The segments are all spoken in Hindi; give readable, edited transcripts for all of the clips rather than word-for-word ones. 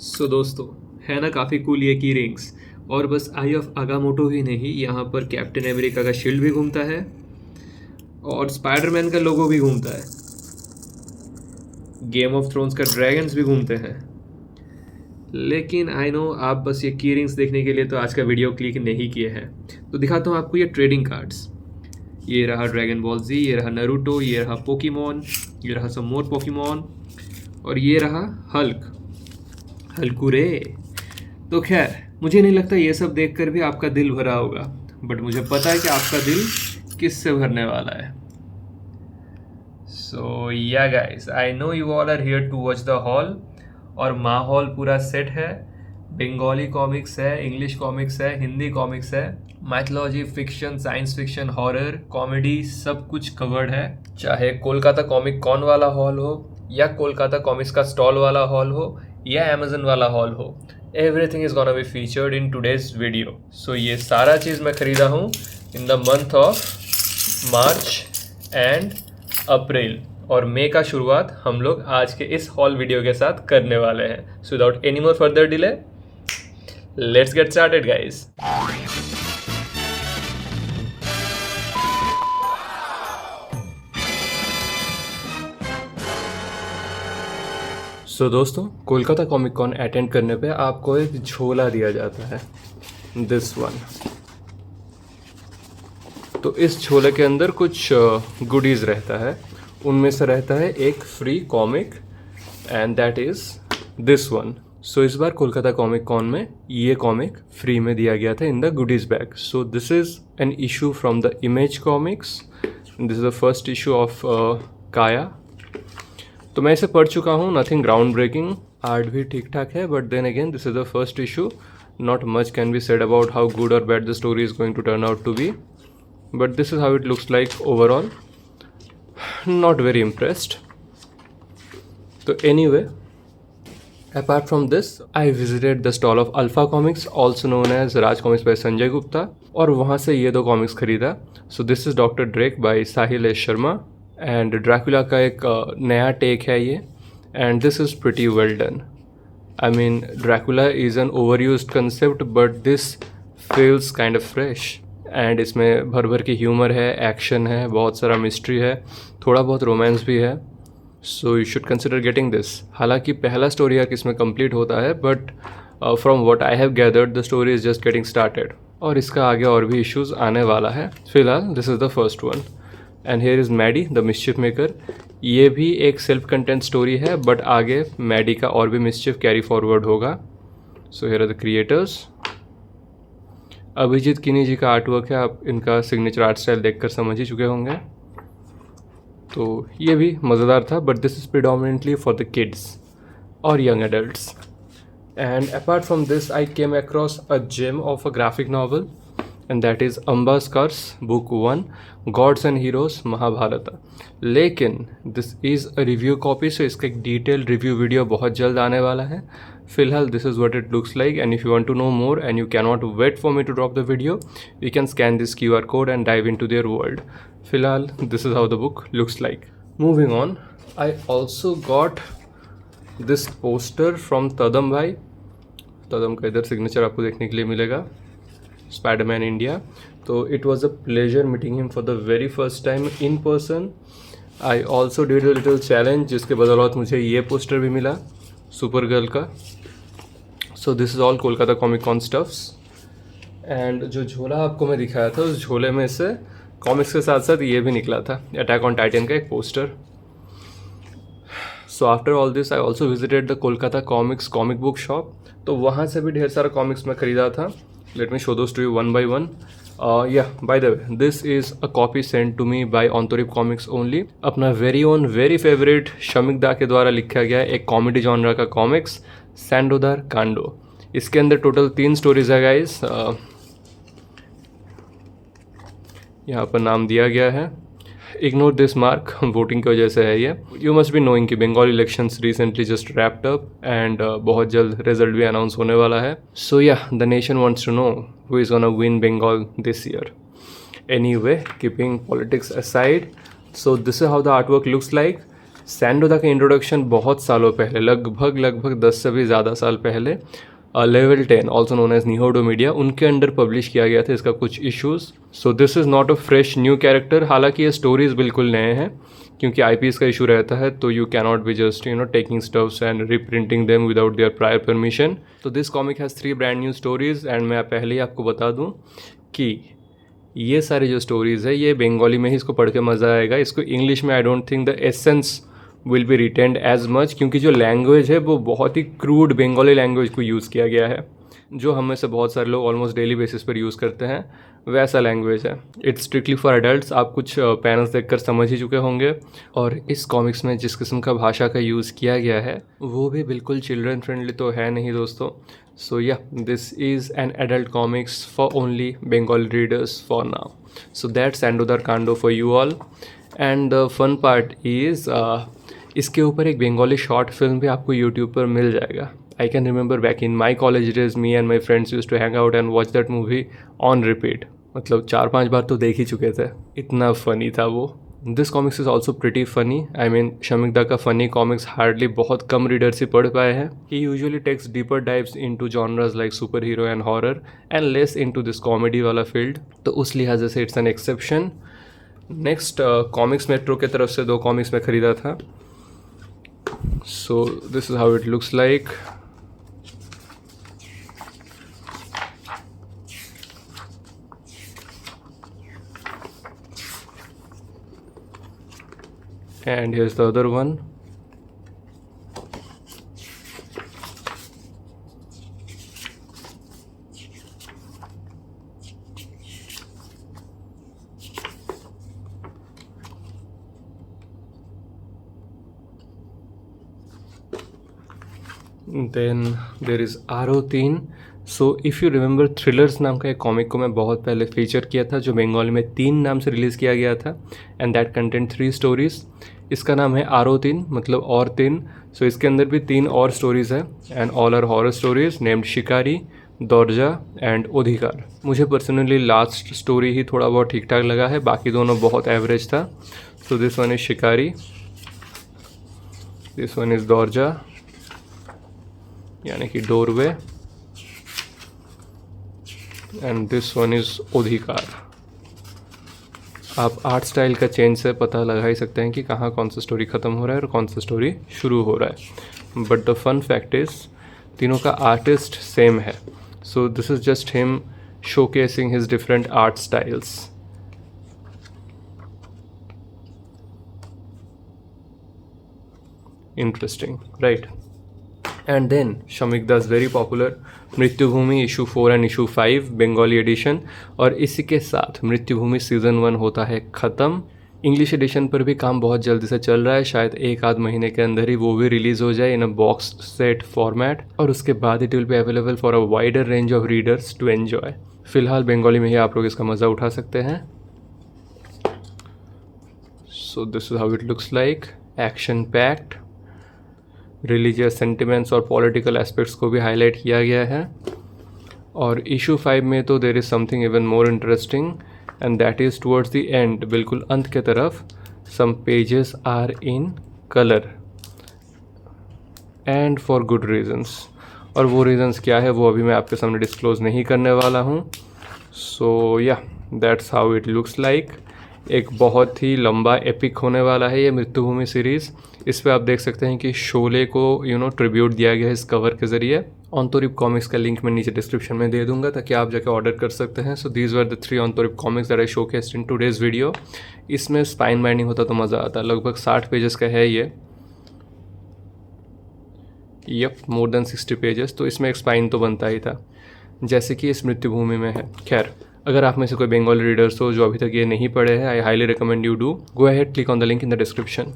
सो दोस्तों, है ना काफ़ी कूल ये की रिंग्स। और बस आई ऑफ आगामोटो ही नहीं, यहाँ पर कैप्टन अमेरिका का शील्ड भी घूमता है और स्पाइडरमैन का लोगो भी घूमता है। गेम ऑफ थ्रोन्स का ड्रैगन्स भी घूमते हैं। लेकिन आई नो आप बस ये की रिंग्स देखने के लिए तो आज का वीडियो क्लिक नहीं किए हैं। तो दिखाता हूँ आपको ये ट्रेडिंग कार्ड्स। ये रहा ड्रैगन बॉल जी, ये रहा नरूटो, ये रहा पोकीमोन, ये रहा सम मोर पोकीमोन और ये रहा हल्क हल्कुरे। तो खैर, मुझे नहीं लगता ये सब देखकर भी आपका दिल भरा होगा, बट मुझे पता है कि आपका दिल किससे भरने वाला है। So yeah guys, I know you all are here to watch the hall. और माहौल पूरा सेट है। बंगाली कॉमिक्स है, इंग्लिश कॉमिक्स है, हिंदी कॉमिक्स है, mythology, fiction, science fiction, horror, comedy, सब कुछ कवर्ड है। चाहे कोलकाता कॉमिक कॉन वाला हॉल हो, या कोलकाता कॉमिक्स का स्टॉल वाला हॉल हो, या अमेजन वाला हॉल हो, everything is gonna be featured in today's video. So ये सारा चीज़ मैं खरीदा हूँ in the month of March and April, और मई का शुरुआत हम लोग आज के इस हॉल वीडियो के साथ करने वाले हैं। So without any more further delay, let's get started guys. So दोस्तों, कोलकाता कॉमिक कॉन अटेंड करने पे आपको एक झोला दिया जाता है, दिस वन। तो इस झोले के अंदर कुछ गुडीज़ रहता है। उनमें से रहता है एक free comic, and that is this one. So इस बार कोलकाता कॉमिक कॉन में ये कॉमिक फ्री में दिया गया था in the goodies bag. So this is an issue from the image comics. This is the first issue of काया। तो मैं इसे पढ़ चुका हूँ, नथिंग ग्राउंड ब्रेकिंग, आर्ट भी ठीक ठाक है, but then again this is the first issue. Not much can be said about how good or bad the story is going to turn out to be, but this is how it looks like overall. Not very impressed. So anyway, apart from this, I visited the stall of Alpha Comics, also known as Raj Comics by Sanjay Gupta, और वहाँ से ये दो कॉमिक्स खरीदा। So this is Dr. Drake by Sahil S. Sharma, and Dracula का एक नया टेक है ये, and this is pretty well done. I mean, Dracula is an overused concept, but this feels kind of fresh. And इसमें भर भर की ह्यूमर है, एक्शन है, बहुत सारा मिस्ट्री है, थोड़ा बहुत रोमांस भी है। So you should consider getting this. हालांकि पहला स्टोरी आर्क इसमें कंप्लीट होता है, but from what I have gathered the story is just getting started, और इसका आगे और भी इश्यूज़ आने वाला है। फिलहाल this is the first one. And here is Maddy the mischief maker. ये भी एक सेल्फ कंटेंट स्टोरी है, बट आगे मैडी का और भी मिस्चिफ कैरी फॉरवर्ड होगा। So here are the creators. Abhijeet Kini ji का आर्टवर्क है, आप इनका सिग्नेचर आर्ट स्टाइल देखकर समझ ही चुके होंगे। तो ये भी मज़ेदार था, but this is predominantly for the kids और young adults. And apart from this, I came across a gem of a graphic novel, and that is Amba's curse book 1, gods and heroes Mahabharata. लेकिन this is a review copy, so इसका एक डिटेल रिव्यू वीडियो बहुत जल्द आने वाला है। फिलहाल this is what it looks like, and if you want to know more and you can not wait for me to drop the video, you can scan this QR code and dive into their world. फिलहाल this is how the book looks like. Moving on, I also got this poster from Tadam भाई। तदम का इधर सिग्नेचर आपको देखने के लिए मिलेगा, स्पाइडरमैन इंडिया। तो it was a pleasure meeting him for the very first time in person. I also did a little challenge, जिसके बदौलत मुझे ये पोस्टर भी मिला सुपर गर्ल का। So this is all Kolkata comic con stuffs. And जो झोला आपको मैं दिखाया था, उस झोले में से कॉमिक्स के साथ साथ ये भी निकला था, अटैक ऑन टाइटन का एक poster. So after all this, I also visited the Kolkata comics comic book shop. तो वहाँ से भी ढेर सारा कॉमिक्स मैं खरीदा था। Let me show those to you one by one. By the way, this is a copy send to me by Ontorip comics only. अपना very own very favourite Shamik da के द्वारा लिखा गया एक कॉमेडी जॉनरा का कॉमिक्स, सैंडोदार कांडो। इसके अंदर टोटल 3 स्टोरीज है गाइस। यहाँ पर नाम दिया गया है, इग्नोर दिस मार्क, वोटिंग की वजह से है ये। यू मस्ट बी नोइंग कि Bengal elections recently just wrapped up, and बहुत जल्द रिजल्ट भी अनाउंस होने वाला है। So yeah, the nation wants to know who is gonna win Bengal this year. Anyway, keeping politics aside, so this is how the artwork looks like. Sandoda का इंट्रोडक्शन बहुत सालों पहले, लगभग 10 से भी ज़्यादा साल पहले level 10 also known as Nihodo media, उनके अंडर पब्लिश किया गया था इसका कुछ issues. So this is not a fresh new character. हालांकि ये स्टोरीज बिल्कुल नए हैं क्योंकि आईपीएस का इशू रहता है, तो you cannot be just taking stuffs and reprinting them without their prior permission. तो this comic has 3 brand new stories. And मैं पहले ही आपको बता दूँ कि ये सारी जो स्टोरीज़ है ये बंगाली में ही इसको पढ़ के मज़ा आएगा. इसको इंग्लिश में I don't think the essence will be retained as much, क्योंकि जो लैंग्वेज है वो बहुत ही क्रूड बंगाली लैंग्वेज को यूज़ किया गया है, जो हम में से बहुत सारे लोग ऑलमोस्ट डेली बेसिस पर यूज़ करते हैं, वैसा लैंग्वेज है. It's strictly for adults. आप कुछ पैनल्स देखकर समझ ही चुके होंगे. और इस कॉमिक्स में जिस किस्म का भाषा का यूज़ किया गया है वो भी बिल्कुल चिल्ड्रन फ्रेंडली तो है नहीं दोस्तों. So yeah, this is an adult comics for only Bengali readers for now. So that's Sandodar Kando for you all. And the fun part is इसके ऊपर एक बंगाली शॉर्ट फिल्म भी आपको यूट्यूब पर मिल जाएगा. I can remember back in my college days, me and my friends used to hang out and watch that movie on repeat. मतलब 4-5 बार तो देख ही चुके थे, इतना फनी था वो. This comics is also pretty funny. I mean Shamik da का फ़नी कॉमिक्स हार्डली बहुत कम रीडर्स ही पढ़ पाए हैं. He usually takes deeper dives into genres like super hero and horror and less into this comedy वाला फील्ड. तो उस लिहाजे से it's an exception. Next comics metro के तरफ से 2 कॉमिक्स में ख़रीदा था. So this is how it looks like. And here's the other one. Then there is RO3. So if you remember, thrillers नाम का एक कॉमिक को मैं बहुत पहले फीचर किया था जो बंगाली में 3 नाम से रिलीज़ किया गया था. And that content 3 stories. इसका नाम है RO3, मतलब और 3. सो इसके अंदर भी 3 और स्टोरीज़ है and all are horror stories named Shikari, दौर्जा एंड अधिकार. मुझे पर्सनली लास्ट स्टोरी ही थोड़ा बहुत ठीक ठाक लगा है, बाकी दोनों बहुत एवरेज था. सो दिस वन इज़ शिकारी, दिस वन इज़ दौर्जा यानी कि doorway, and this one is अधिकार. आप आर्ट स्टाइल का चेंज से पता लगा ही सकते हैं कि कहाँ कौन सा स्टोरी ख़त्म हो रहा है और कौन सा स्टोरी शुरू हो रहा है. But the fun fact is तीनों का आर्टिस्ट सेम है. So this is just him showcasing his different art styles. Interesting, right? And then Shamik Das very popular Mrityubhumi issue 4 and issue 5 Bengali edition. और इसी के साथ मृत्युभूमि सीज़न 1 होता है ख़त्म. इंग्लिश एडिशन पर भी काम बहुत जल्दी से चल रहा है, शायद 1-आध महीने के अंदर ही वो भी रिलीज़ हो जाए in a box set format. और उसके बाद it will be available for a wider range of readers to enjoy. फ़िलहाल बंगाली में ही आप लोग इसका मज़ा उठा सकते हैं. सो this is how it looks like. Action packed, religious sentiments और पॉलिटिकल एस्पेक्ट्स को भी हाईलाइट किया गया है. और इशू 5 में तो there is something even more interesting and that is towards the end, बिल्कुल अंत के तरफ, some pages are in colour and for good reasons. और वो रीजंस क्या है वो अभी मैं आपके सामने डिस्क्लोज नहीं करने वाला हूँ. सो yeah, that's how it looks like. एक बहुत ही लंबा एपिक होने वाला है ये मृत्युभूमि सीरीज़. इस पे आप देख सकते हैं कि शोले को ट्रिब्यूट दिया गया है इस कवर के ज़रिए. ऑनतोरिप कॉमिक्स का लिंक मैं नीचे डिस्क्रिप्शन में दे दूंगा ताकि आप जाकर ऑर्डर कर सकते हैं. So these were the 3 Ontorip comics that I showcased in today's video. इसमें स्पाइन बाइंडिंग होता तो मज़ा आता. लगभग 60 पेजेस का है ये. Yup, more than 60 pages. तो इसमें एक स्पाइन तो बनता ही था, जैसे कि इस मृत्युभूमि में है. खैर, अगर आप में से कोई बंगाली रीडर्स हो जो अभी तक ये नहीं पढ़े हैं, I highly recommend you do go ahead, click on the link in the description.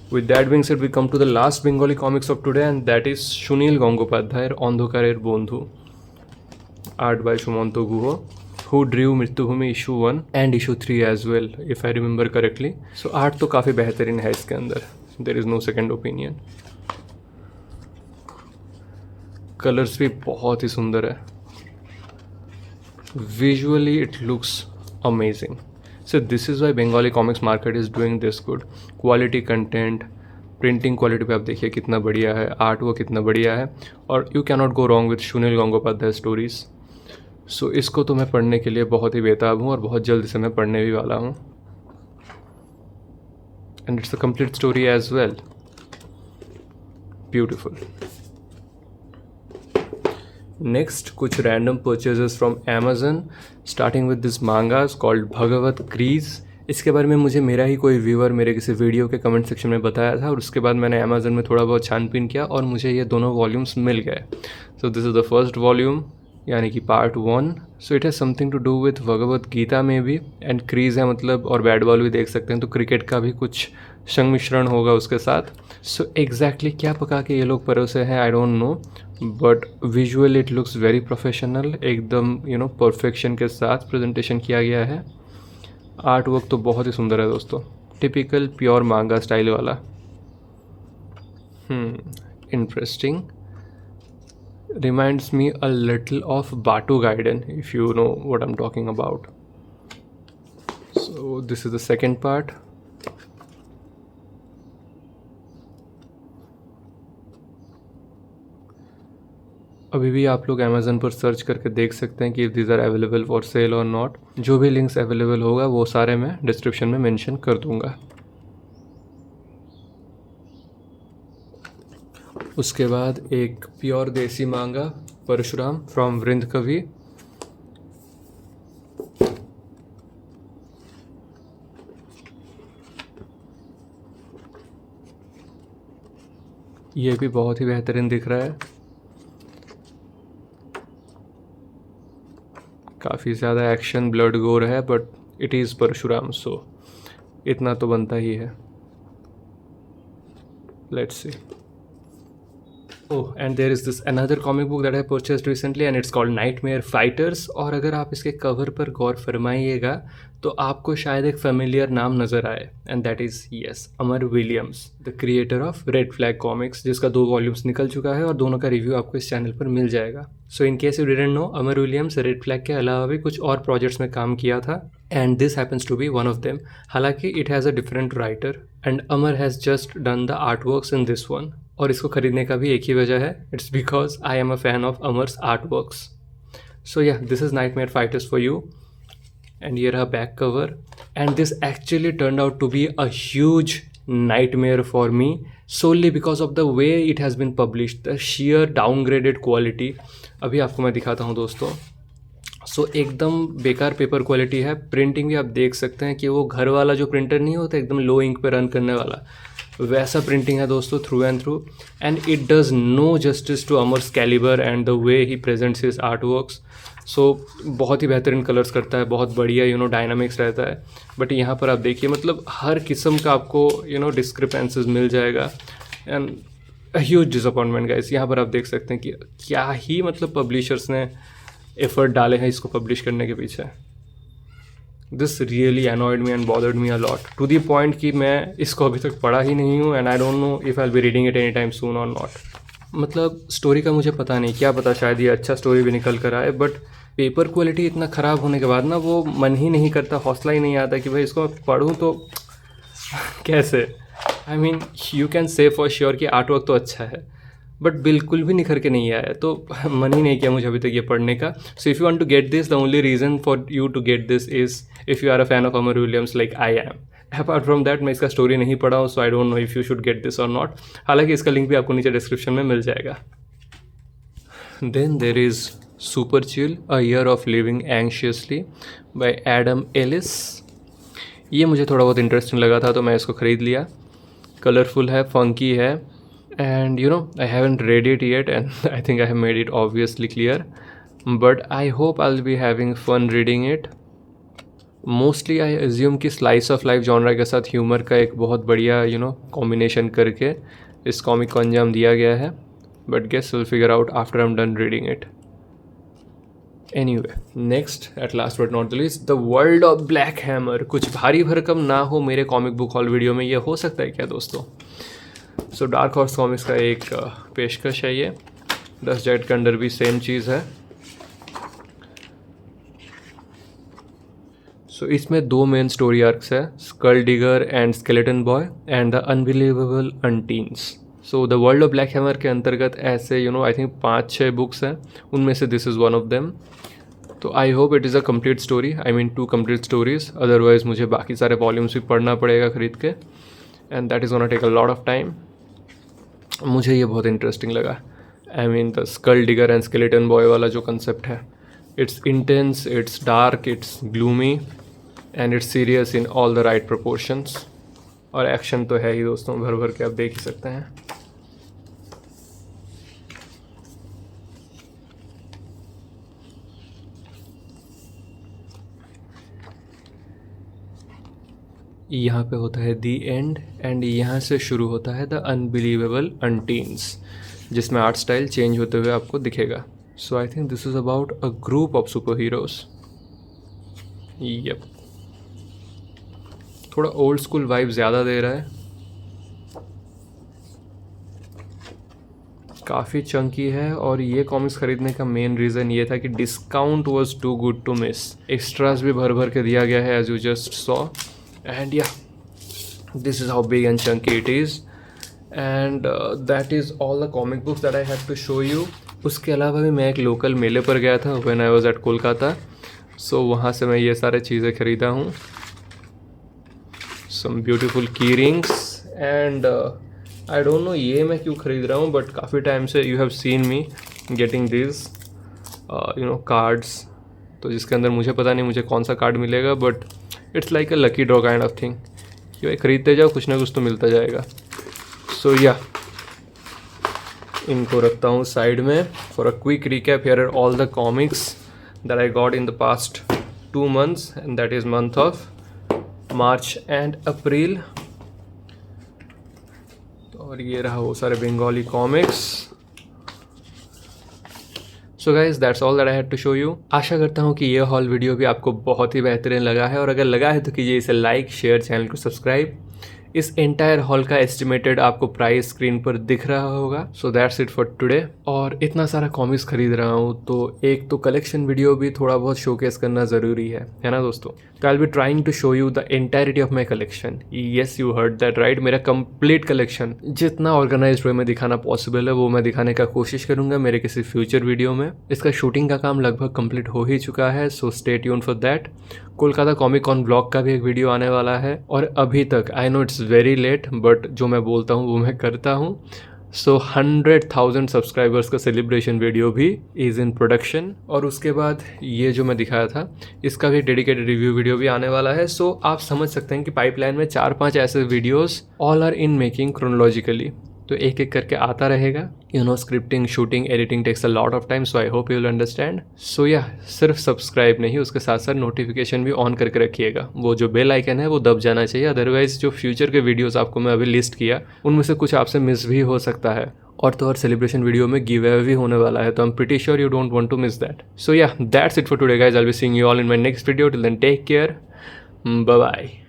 With that being said, we come to the last Bengali comics of today, and that is Sunil Gangopadhyay's Andhokarer Bondhu, art by Sumanto Guho, who drew मृत्युभूमि issue 1 and issue 3 as well, if I remember correctly. So art तो काफ़ी बेहतरीन है इसके अंदर, there is no second opinion. Colours भी बहुत ही सुंदर है. Visually it looks amazing. So this is why Bengali comics market is doing this good. Quality content, printing quality पे आप देखिए कितना बढ़िया है, आर्ट वो कितना बढ़िया है, और you can not go wrong with Sunil Gangopadhyay stories. So इसको तो मैं पढ़ने के लिए बहुत ही बेताब हूँ और बहुत जल्द से मैं पढ़ने भी वाला हूँ। And it's a complete story as well, beautiful. Next कुछ random purchases from Amazon, starting with this mangas called Bhagavad ग्रीज। इसके बारे में मुझे मेरा ही कोई व्यूअर मेरे किसी वीडियो के कमेंट सेक्शन में बताया था, और उसके बाद मैंने Amazon में थोड़ा बहुत छानबीन किया और मुझे ये दोनों वॉल्यूम्स मिल गए। So this is the first volume, यानी कि part 1। So it has something to do with Bhagavad Gita में भी, एंड क्रीज है मतलब, और बैट बॉल भी देख सकते हैं, तो क्रिकेट का भी कुछ संमिश्रण होगा उसके साथ। सो एग्जैक्टली क्या पका के ये लोग परोसे हैं आई don't no, but visual it looks very professional, एकदम परफेक्शन के साथ प्रेजेंटेशन किया गया है। आर्ट वर्क तो बहुत ही सुंदर है दोस्तों, टिपिकल प्योर मांगा स्टाइल वाला। Interesting, reminds me a little of Batu Gaiden, if you know what I'm talking about. So this is the second part. अभी भी आप लोग Amazon पर सर्च करके देख सकते हैं कि these are available for sale or not। जो भी लिंक्स अवेलेबल होगा वो सारे मैं डिस्क्रिप्शन में मेंशन कर दूंगा। उसके बाद एक प्योर देसी मांगा परशुराम फ्रॉम वृंद कवि। ये भी बहुत ही बेहतरीन दिख रहा है, काफ़ी ज़्यादा एक्शन ब्लड गोर है, but it is Parshuram, so इतना तो बनता ही है। Let's see. Oh, and there is this another comic book that I purchased recently and it's called nightmare fighters. और अगर आप इसके कवर पर गौर फरमाइएगा तो आपको शायद एक फेमिलियर नाम नज़र आए, and that is yes Amar Williams, the creator of red flag comics, जिसका 2 वॉल्यूम्स निकल चुका है और दोनों का रिव्यू आपको इस चैनल पर मिल जाएगा। So in case you didn't know, Amar Williams red flag के अलावा भी कुछ और प्रोजेक्ट्स में काम किया था, and this happens to be one of them. हालांकि it has a different writer, and Amar has just done the art works in this one. और इसको खरीदने का भी एक ही वजह है, it's because I am a fan of Amar's art works. So yeah, this is nightmare fighters for you, and ये रहा back cover, and this actually turned out to be a huge nightmare for me solely because of the way it has been published, the sheer downgraded quality। अभी आपको मैं दिखाता हूँ दोस्तों। सो एकदम बेकार पेपर क्वालिटी है, प्रिंटिंग भी आप देख सकते हैं कि वो घर वाला जो प्रिंटर नहीं होता एकदम लो इंक पे रन करने वाला, वैसा प्रिंटिंग है दोस्तों through and through, and it does no justice to Amar's calibre and the way he presents his art works. So बहुत ही बेहतरीन कलर्स करता है, बहुत बढ़िया डायनामिक्स रहता है, बट यहाँ पर आप देखिए मतलब हर किस्म का आपको डिस्क्रिपेंसीज मिल जाएगा, एंड ह्यूज डिसअपॉइंटमेंट गाइस। यहाँ पर आप देख सकते हैं कि क्या ही मतलब पब्लिशर्स ने एफर्ट डाले हैं इसको पब्लिश करने के पीछे। This really annoyed me and bothered me a lot, to the point कि मैं इसको अभी तक पढ़ा ही नहीं हूँ, and I don't know if I will be reading it any time soon और नॉट। मतलब स्टोरी का मुझे पता नहीं, क्या पता शायद ये अच्छा स्टोरी भी निकल कर आए, बट पेपर क्वालिटी इतना ख़राब होने के बाद ना वो मन ही नहीं करता, हौसला ही नहीं आता कि भाई इसको पढ़ूँ तो कैसे। I mean you can say for sure कि आर्ट वर्क तो अच्छा है, बट बिल्कुल भी निखर के नहीं आया, तो मन ही नहीं किया मुझे अभी तक ये पढ़ने का। So if you want to get this, the only reason for you to get this is if you are a fan of Amar Williams like I am. Apart from that मैं इसका स्टोरी नहीं पढ़ा हूँ, so I don't know if you should get this or not. हालांकि इसका लिंक भी आपको नीचे डिस्क्रिप्शन में मिल जाएगा। Then there is super chill, a year of living anxiously by Adam Ellis. ये मुझे थोड़ा बहुत इंटरेस्टिंग लगा था तो मैं इसको ख़रीद लिया। कलरफुल है, फंकी है, and I haven't read it yet, and I think I have made it obviously clear, but I hope I'll be having fun reading it. Mostly I assume कि slice of life genre के साथ humor का एक बहुत बढ़िया combination करके इस comic को अंजाम दिया गया है, but guess we'll figure out after I'm done reading it. Anyway, next at last but not the least, the world of Black Hammer। कुछ भारी भरकम ना हो मेरे कॉमिक बुक हॉल वीडियो में, ये हो सकता है क्या दोस्तों? सो डार्क हॉर्स कॉमिक्स का एक पेशकश है ये। 10 जेट के अंडर भी सेम चीज़ है। सो इसमें 2 मेन स्टोरी आर्क्स है, Skull Digger and Skeleton Boy and the Unbelievable Unteens. So the world of Black Hammer के अंतर्गत ऐसे आई थिंक 5-6 बुक्स हैं, उनमें से this is one of them. तो I hope it is a complete story, I mean 2 complete stories, otherwise मुझे बाकी सारे वॉल्यूम्स भी पढ़ना पड़ेगा खरीद के, and that is gonna take a lot of time. मुझे ये बहुत इंटरेस्टिंग लगा, I mean the Skull Digger and Skeleton Boy वाला जो कंसेप्ट है, it's intense, it's dark, it's gloomy and it's serious in all the right proportions. और एक्शन तो है ही दोस्तों, भर भर के आप देख ही सकते हैं। यहाँ पे होता है दी एंड, एंड यहाँ से शुरू होता है द अनबिलीवेबल अनटीन्स, जिसमें आर्ट स्टाइल चेंज होते हुए आपको दिखेगा। So I think this is about a group of superheroes. Yup, थोड़ा ओल्ड स्कूल वाइब ज़्यादा दे रहा है, काफ़ी चंकी है। और ये कॉमिक्स ख़रीदने का मेन रीज़न ये था कि discount was too good to miss. Extras भी भर भर के दिया गया है, as you just saw, and yeah this is how big and chunky it is, and that is all the comic books that I have to show you. उसके अलावा भी मैं एक लोकल मेले पर गया था when I was at Kolkata, so वहाँ से मैं ये सारे चीज़ें ख़रीदा हूँ। सम ब्यूटीफुल की rings and I don't know ये मैं क्यों ख़रीद रहा हूँ, बट काफ़ी टाइम से you have seen me getting this cards, तो जिसके अंदर मुझे पता नहीं मुझे कौन सा कार्ड मिलेगा, but it's like a lucky draw kind of thing कि भाई ख़रीदते जाओ, कुछ ना कुछ तो मिलता जाएगा। सो या इनको रखता हूँ साइड में। For a quick recap, here are all the comics that I got in the past 2 months, and that is month of March and April. और ये रहा वो सारे Bengali comics. So guys that's all that I had to show you. आशा करता हूँ कि ये हॉल वीडियो भी आपको बहुत ही बेहतरीन लगा है, और अगर लगा है तो कीजिए इसे लाइक, शेयर, चैनल को सब्सक्राइब। इस एंटायर हॉल का एस्टिमेटेड आपको प्राइस स्क्रीन पर दिख रहा होगा। So that's it for today. और इतना सारा कॉमिक्स खरीद रहा हूँ तो एक तो कलेक्शन वीडियो भी थोड़ा बहुत शोकेस करना ज़रूरी है ना दोस्तों। तो I will be trying to show you the entirety of my collection. Yes, you heard that right, मेरा कंप्लीट कलेक्शन जितना ऑर्गेनाइज वे में दिखाना पॉसिबल है वो मैं दिखाने का कोशिश करूँगा मेरे किसी फ्यूचर वीडियो में। इसका शूटिंग का काम लगभग कंप्लीट हो ही चुका है, so stay tune for that. Kolkata comic con blog का भी एक वीडियो आने वाला है, और अभी तक I know it's very late, but जो मैं बोलता हूँ वो मैं करता हूँ। सो 100,000 सब्सक्राइबर्स का सेलिब्रेशन वीडियो भी इज़ इन प्रोडक्शन, और उसके बाद ये जो मैं दिखाया था इसका भी डेडिकेटेड रिव्यू वीडियो भी आने वाला है। सो आप समझ सकते हैं कि पाइपलाइन में 4-5 ऐसे videos all are in making chronologically, तो एक एक करके आता रहेगा। Scripting, shooting, editing takes a lot of time, so I hope you will understand. So yeah सिर्फ सब्सक्राइब नहीं, उसके साथ साथ नोटिफिकेशन भी ऑन करके रखिएगा। वो जो बेल आइकन है वो दब जाना चाहिए, अदरवाइज जो फ्यूचर के वीडियोस आपको मैं अभी लिस्ट किया उनमें से कुछ आपसे मिस भी हो सकता है। और तो और सेलिब्रेशन वीडियो में गिव अवे भी होने वाला है, तो I am pretty sure you don't want to miss that. So yeah that's it for today guys, I will be seeing you all in my next video. Till then take care, bye bye.